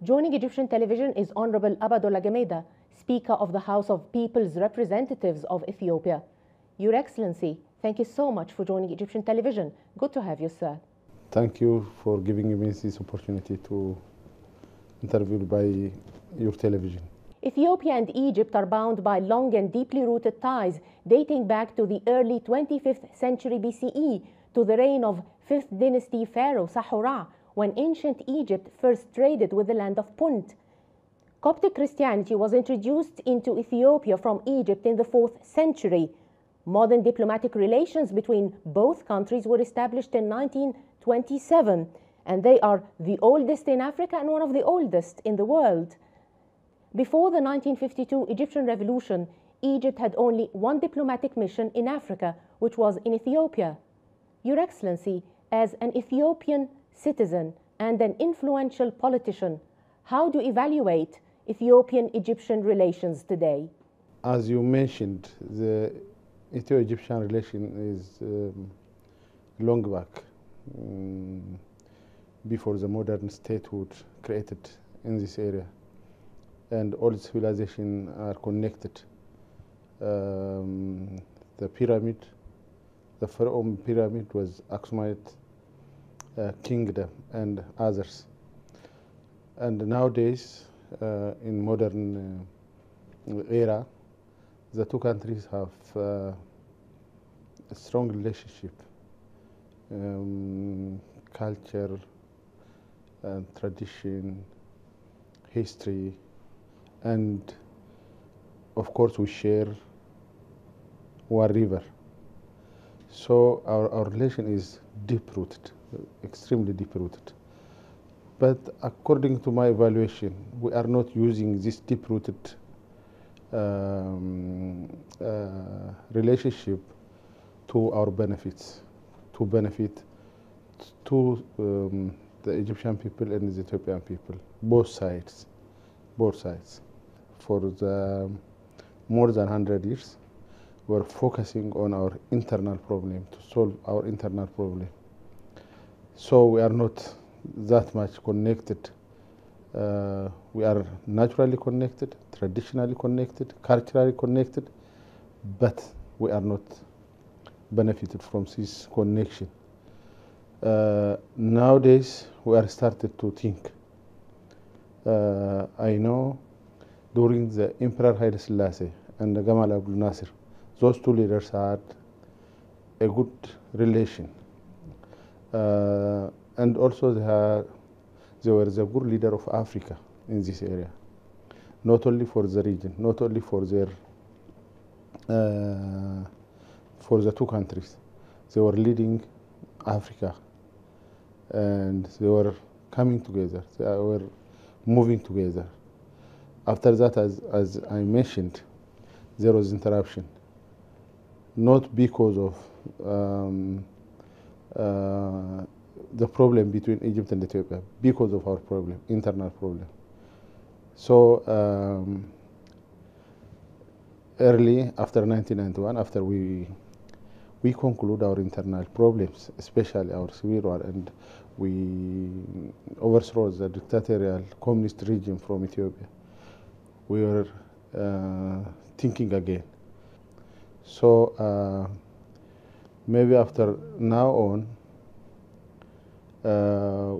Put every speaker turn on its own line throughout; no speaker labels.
Joining Egyptian television is Honorable Abadullah Gemeda, Speaker of the House of People's Representatives of Ethiopia. Your Excellency, thank you so much for joining Egyptian television. Good to have you, sir.
Thank you for giving me this opportunity to interview by your television.
Ethiopia and Egypt are bound by long and deeply rooted ties dating back to the early 25th century BCE, to the reign of 5th dynasty pharaoh Sahura, when ancient Egypt first traded with the land of Punt. Coptic Christianity was introduced into Ethiopia from Egypt in the 4th century. Modern diplomatic relations between both countries were established in 1927, and they are the oldest in Africa and one of the oldest in the world. Before the 1952 Egyptian Revolution, Egypt had only one diplomatic mission in Africa, which was in Ethiopia. Your Excellency, as an Ethiopian citizen and an influential politician, how do you evaluate Ethiopian-Egyptian relations today?
As you mentioned, the Ethio-Egyptian relation is long back, before the modern statehood created in this area, and all civilizations are connected. The pyramid, the Pharaoh pyramid was Aksumite kingdom and others. And nowadays, in modern era, the two countries have a strong relationship, culture, tradition, history, and of course we share one river. So our relation is deep-rooted, extremely deep-rooted. But according to my evaluation, we are not using this deep-rooted relationship to our benefits, to benefit to the Egyptian people and the Ethiopian people, both sides. For the more than 100 years, we're focusing on our internal problem, to solve our internal problem. So we are not that much connected. We are naturally connected, traditionally connected, culturally connected, but we are not benefited from this connection. Nowadays, we are started to think. I know during the Emperor Haile Selassie and the Gamal Abdel Nasser, those two leaders had a good relation. And also they were the good leader of Africa in this area, not only for the region, not only for their for the two countries. They were leading Africa, and they were coming together. They were moving together. After that, as I mentioned, there was interruption, not because of the problem between Egypt and Ethiopia, because of our problem, internal problem. So early after 1991, after we conclude our internal problems, especially our civil war, and we overthrow the dictatorial communist regime from Ethiopia, we were thinking again. So maybe after now on,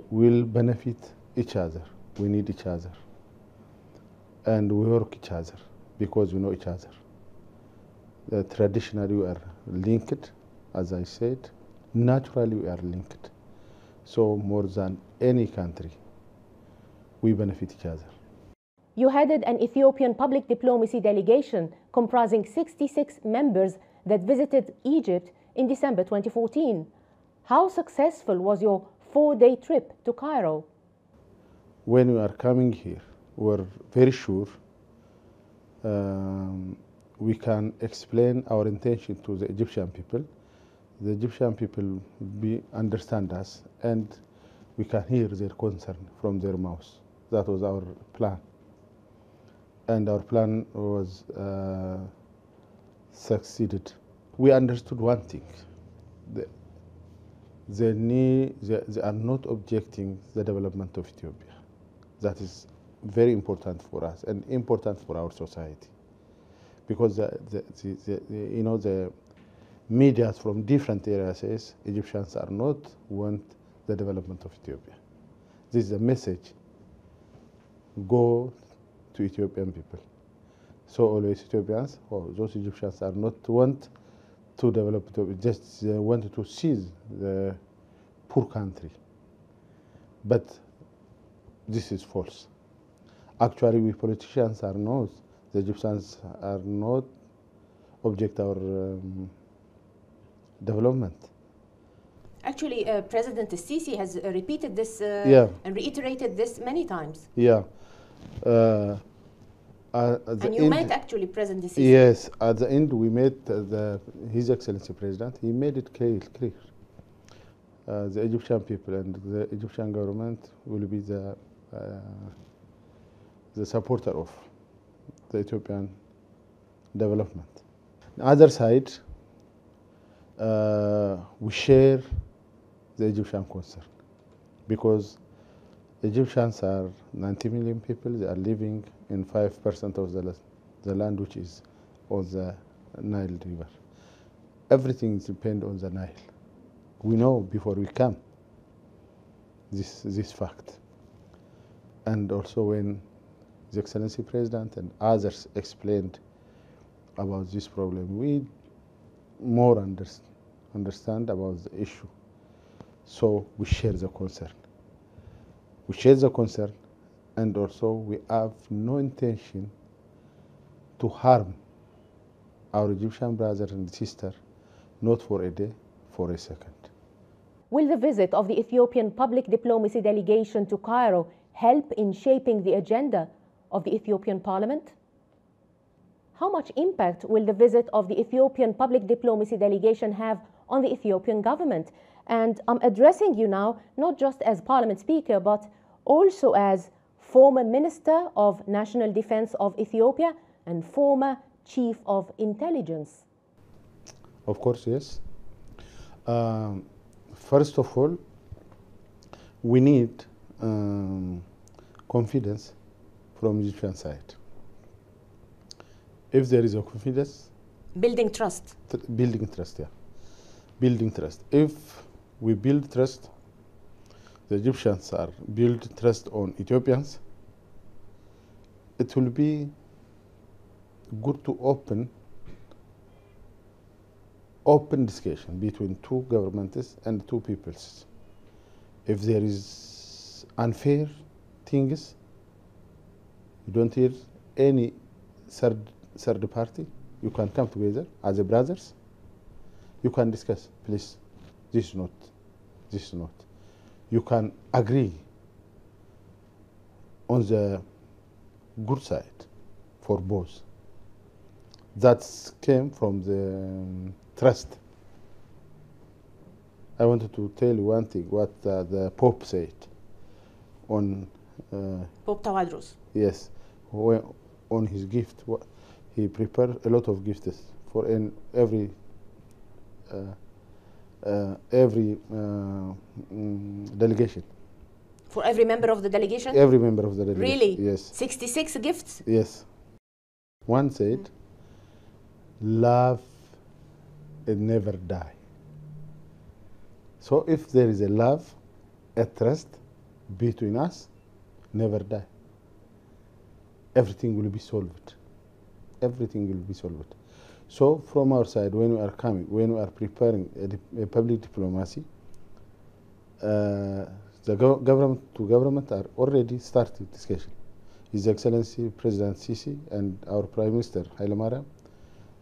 we'll benefit each other. We need each other, and we work each other because we know each other. Traditionally, we are linked, as I said. Naturally, we are linked. So more than any country, we benefit each other.
You headed an Ethiopian public diplomacy delegation comprising 66 members that visited Egypt in December 2014. How successful was your 4-day trip to Cairo?
When we are coming here, we're very sure we can explain our intention to the Egyptian people. The Egyptian people understand us, and we can hear their concern from their mouths. That was our plan. and our plan was succeeded. We understood one thing. They are not objecting the development of Ethiopia. That is very important for us and important for our society, because the media from different areas says Egyptians are not want the development of Ethiopia. This is a message go to Ethiopian people. So always Ethiopians or those Egyptians are not want to develop Ethiopia, just they wanted to seize the poor country. But this is false. Actually, we politicians are not, the Egyptians are not object our development.
Actually, President Sisi has repeated this and reiterated this many times.
Yeah.
And you met actually President Sisi.
Yes, at the end we met His Excellency President. He made it clear. The Egyptian people and the Egyptian government will be the supporter of the Ethiopian development. On the other side, we share the Egyptian concern, because Egyptians are 90 million people. They are living in 5% of the land which is on the Nile River. Everything depends on the Nile. We know before we come this fact. And also when His Excellency President and others explained about this problem, we more understand about the issue. So we share the concern. We share the concern, and also we have no intention to harm our Egyptian brothers and sisters, not for a day, for a second.
Will the visit of the Ethiopian public diplomacy delegation to Cairo help in shaping the agenda of the Ethiopian parliament? How much impact will the visit of the Ethiopian public diplomacy delegation have on the Ethiopian government? And I'm addressing you now not just as Parliament Speaker, but also as former Minister of National Defense of Ethiopia and former Chief of Intelligence.
Of course, yes. First of all, we need confidence from Egyptian side. If there is a confidence,
building trust.
Building trust, yeah. Building trust. If we build trust, the Egyptians are build trust on Ethiopians, it will be good to open discussion between two governments and two peoples. If there is unfair things, you don't hear any third party, you can come together as a brothers, you can discuss, please, this is not. You can agree on the good side for both. That came from the trust. I wanted to tell you one thing, what the Pope said on...
Pope Tawadros.
Yes, on his gift. He prepared a lot of gifts for every delegation.
For every member of the delegation?
Every member of the delegation.
Really?
Yes.
66 gifts?
Yes. One said, love will never die. So if there is a love, a trust between us, never die. Everything will be solved. Everything will be solved. So from our side, when we are coming, when we are preparing a public diplomacy, the government to government are already started discussion. His Excellency President Sisi and our Prime Minister Haile Mariam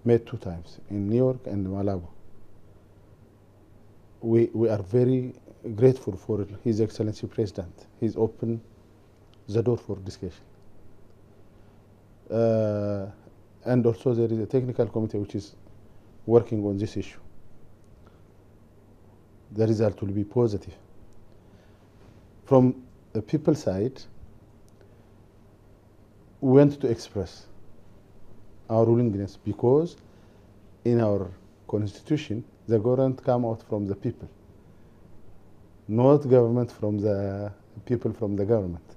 met 2 times in New York and Malabo. We are very grateful for His Excellency President. He's opened the door for discussion. And also there is a technical committee which is working on this issue. The result will be positive. From the people side, we want to express our willingness because in our constitution, the government come out from the people, not government from the people from the government.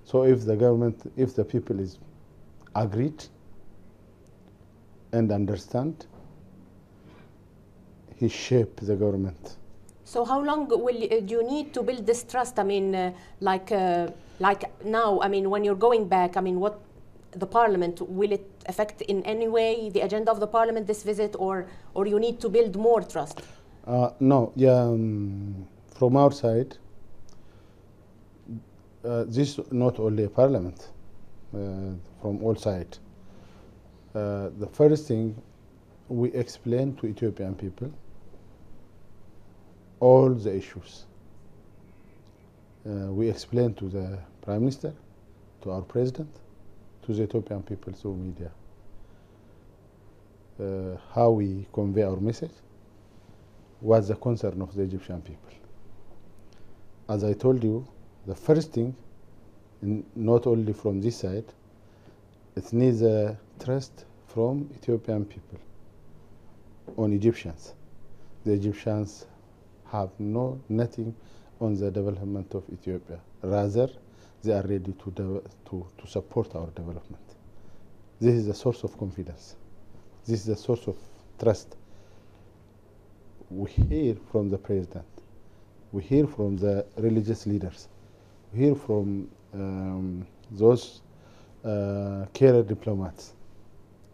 So if the people is agreed and understand, he shape the government.
So how long do you need to build this trust? I mean, like now, I mean, when you're going back, I mean, what the parliament, will it affect in any way the agenda of the parliament, this visit, or you need to build more trust?
No, yeah, from our side, this not only a parliament, from all sides. The first thing, we explain to Ethiopian people all the issues. We explain to the Prime Minister, to our President, to the Ethiopian people through media, how we convey our message, what's the concern of the Egyptian people. As I told you, the first thing, not only from this side, it needs a trust from Ethiopian people on Egyptians. The Egyptians have nothing on the development of Ethiopia. Rather, they are ready to support our development. This is a source of confidence. This is a source of trust. We hear from the president. We hear from the religious leaders. We hear from those career diplomats.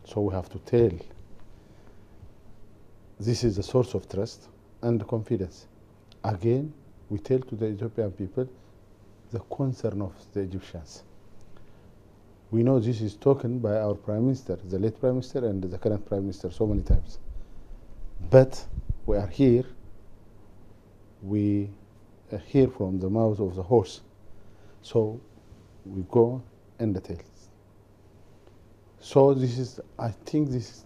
So we have to tell. This is a source of trust and confidence. Again, we tell to the Ethiopian people the concern of the Egyptians. We know this is spoken by our Prime Minister, the late Prime Minister and the current Prime Minister so many times. But we are here, we hear from the mouth of the horse. So we go in details. So this is, I think this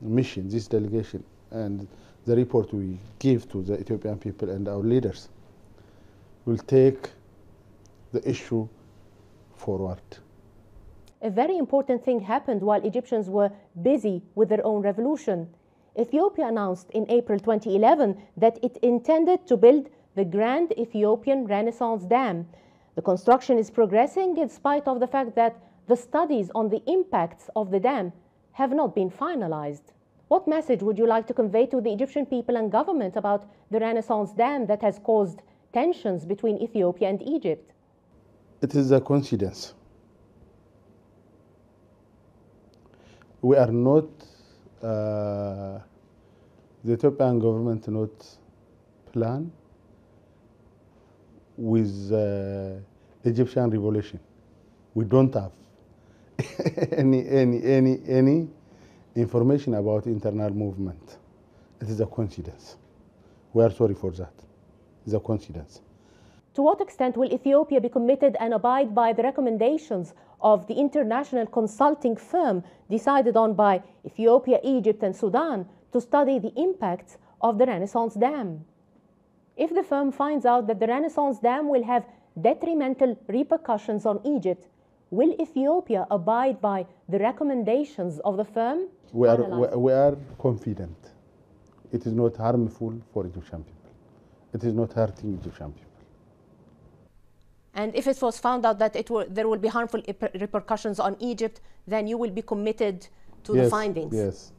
mission, this delegation, and the report we give to the Ethiopian people and our leaders will take the issue forward.
A very important thing happened while Egyptians were busy with their own revolution. Ethiopia announced in April 2011 that it intended to build the Grand Ethiopian Renaissance Dam. The construction is progressing in spite of the fact that the studies on the impacts of the dam have not been finalized. What message would you like to convey to the Egyptian people and government about the Renaissance Dam that has caused tensions between Ethiopia and Egypt?
It is a coincidence. We are not, the Ethiopian government not plan with Egyptian revolution. We don't have any information about internal movement. It is a coincidence. We are sorry for that. It's a coincidence.
To what extent will Ethiopia be committed and abide by the recommendations of the international consulting firm decided on by Ethiopia, Egypt, and Sudan to study the impacts of the Renaissance Dam? If the firm finds out that the Renaissance Dam will have detrimental repercussions on Egypt, will Ethiopia abide by the recommendations of the firm?
We are confident. It is not harmful for Egyptian people. It is not hurting Egyptian people.
And if it was found out that there will be harmful repercussions on Egypt, then you will be committed to the findings?
Yes.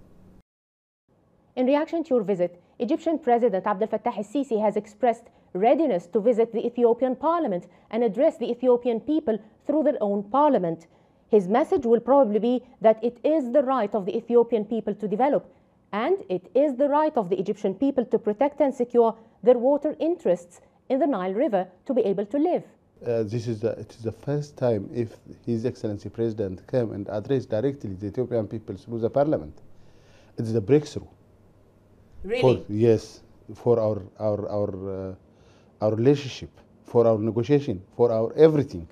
In reaction to your visit, Egyptian President Abdel Fattah el-Sisi has expressed readiness to visit the Ethiopian parliament and address the Ethiopian people through their own parliament. His message will probably be that it is the right of the Ethiopian people to develop, and it is the right of the Egyptian people to protect and secure their water interests in the Nile River to be able to live.
It is the first time if His Excellency President came and addressed directly the Ethiopian people through the parliament. It is a breakthrough.
Really?
Yes, for our relationship, for our negotiation, for our everything.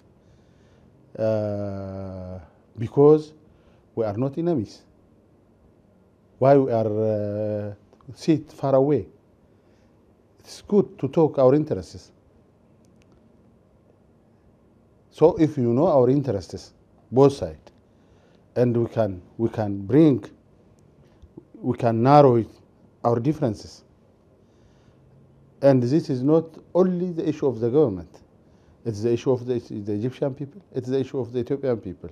Because we are not enemies. Why we are sit far away? It's good to talk our interests. So if you know our interests, both sides, and we can narrow it, our differences. And this is not only the issue of the government. It's the issue of the Egyptian people. It's the issue of the Ethiopian people.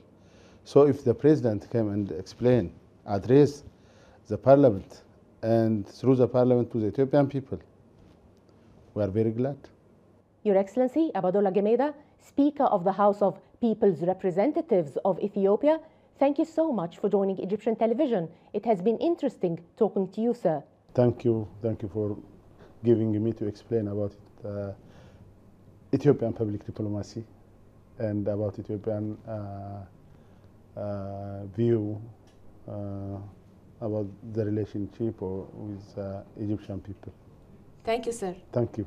So if the president came and explain, address the parliament, and through the parliament to the Ethiopian people, we are very glad.
Your Excellency, Abadola Gemeda, Speaker of the House of People's Representatives of Ethiopia, thank you so much for joining Egyptian television. It has been interesting talking to you, sir.
Thank you for giving me to explain about Ethiopian public diplomacy and about Ethiopian view about the relationship with Egyptian people.
Thank you, sir.
Thank you.